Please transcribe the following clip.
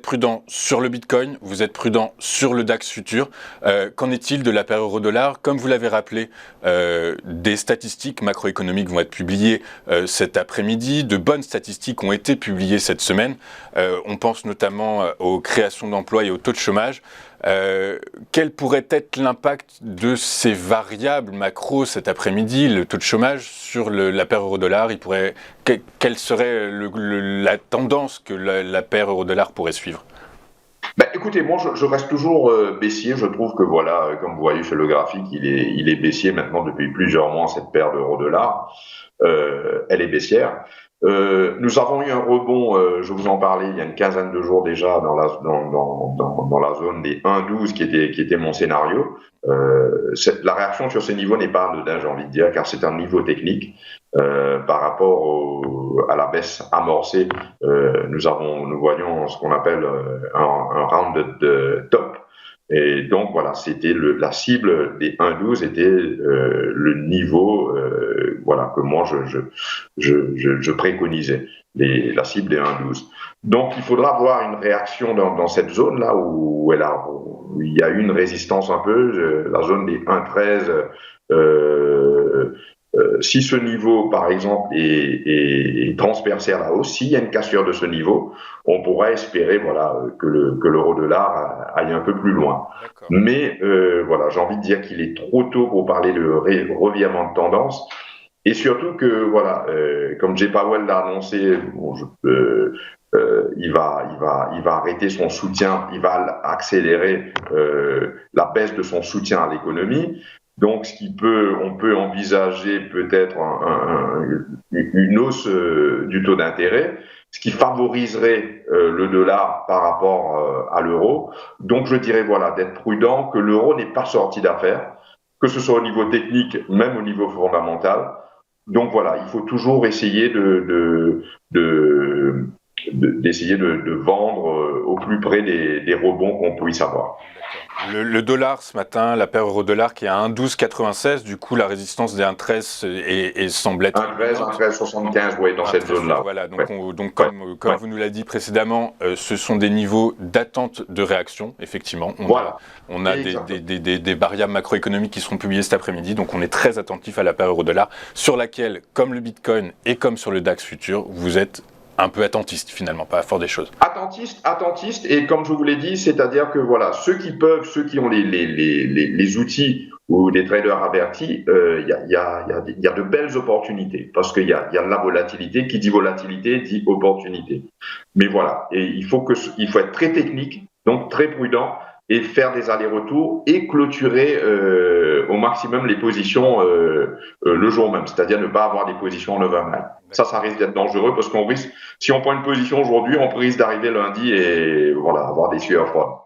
prudent sur le Bitcoin, vous êtes prudent sur le DAX futur. Qu'en est-il de la paire euro-dollar? Comme vous l'avez rappelé, des statistiques macroéconomiques vont être publiées cet après-midi. De bonnes statistiques ont été publiées cette semaine. On pense notamment aux créations d'emplois et au taux de chômage. Quel pourrait être l'impact de ces variables macro cet après-midi, le taux de chômage sur la paire euro-dollar? Quelle serait la tendance que la paire euro-dollar pourrait suivre? Écoutez, moi je reste toujours baissier. Je trouve que voilà, comme vous voyez sur le graphique, il est baissier maintenant depuis plusieurs mois, cette paire d'euro-dollar. Elle est baissière. Nous avons eu un rebond, je vous en parlais il y a une quinzaine de jours déjà dans la zone des 1,12 qui était mon scénario. La réaction sur ce niveau n'est pas anodine, j'ai envie de dire, car c'est un niveau technique. Par rapport à la baisse amorcée, nous voyons ce qu'on appelle un round de top. Et donc voilà, c'était la cible des 1,12 était le niveau voilà que moi je préconisais, la cible des 1,12. Donc il faudra avoir une réaction dans cette zone là où il y a eu une résistance un peu, la zone des 1,13. Si ce niveau, par exemple, est transpercé à la hausse, s'il y a une cassure de ce niveau, on pourra espérer voilà, que l'euro-dollar aille un peu plus loin. Mais voilà, j'ai envie de dire qu'il est trop tôt pour parler de revirement de tendance. Et surtout que, voilà, comme Jay Powell l'a annoncé, il va arrêter son soutien, il va accélérer la baisse de son soutien à l'économie. Donc, on peut envisager peut-être une hausse du taux d'intérêt, ce qui favoriserait le dollar par rapport à l'euro. Donc, je dirais voilà d'être prudent, que l'euro n'est pas sorti d'affaire, que ce soit au niveau technique, même au niveau fondamental. Donc voilà, il faut toujours essayer d'essayer de vendre au plus près des rebonds qu'on puisse avoir. Le dollar ce matin, la paire euro-dollar qui est à 1,1296, du coup la résistance des 1,13 semble être 1,1375, oui, dans cette zone-là. Voilà, donc comme vous nous l'avez dit précédemment, ce sont des niveaux d'attente de réaction, effectivement. On a des variables macroéconomiques qui seront publiées cet après-midi, donc on est très attentif à la paire euro-dollar, sur laquelle, comme le Bitcoin et comme sur le DAX futur, vous êtes un peu attentiste finalement, pas à fort des choses. Attentiste, et comme je vous l'ai dit, c'est-à-dire que voilà, ceux qui ont les outils ou des traders avertis, il y a de belles opportunités, parce qu'il y a de la volatilité. Qui dit volatilité dit opportunité. Mais voilà, et il faut être très technique, donc très prudent, et faire des allers-retours et clôturer au maximum les positions le jour même, c'est-à-dire ne pas avoir des positions en overnight. Ça risque d'être dangereux, parce qu'on risque, si on prend une position aujourd'hui, on risque d'arriver lundi et voilà, avoir des sueurs froides.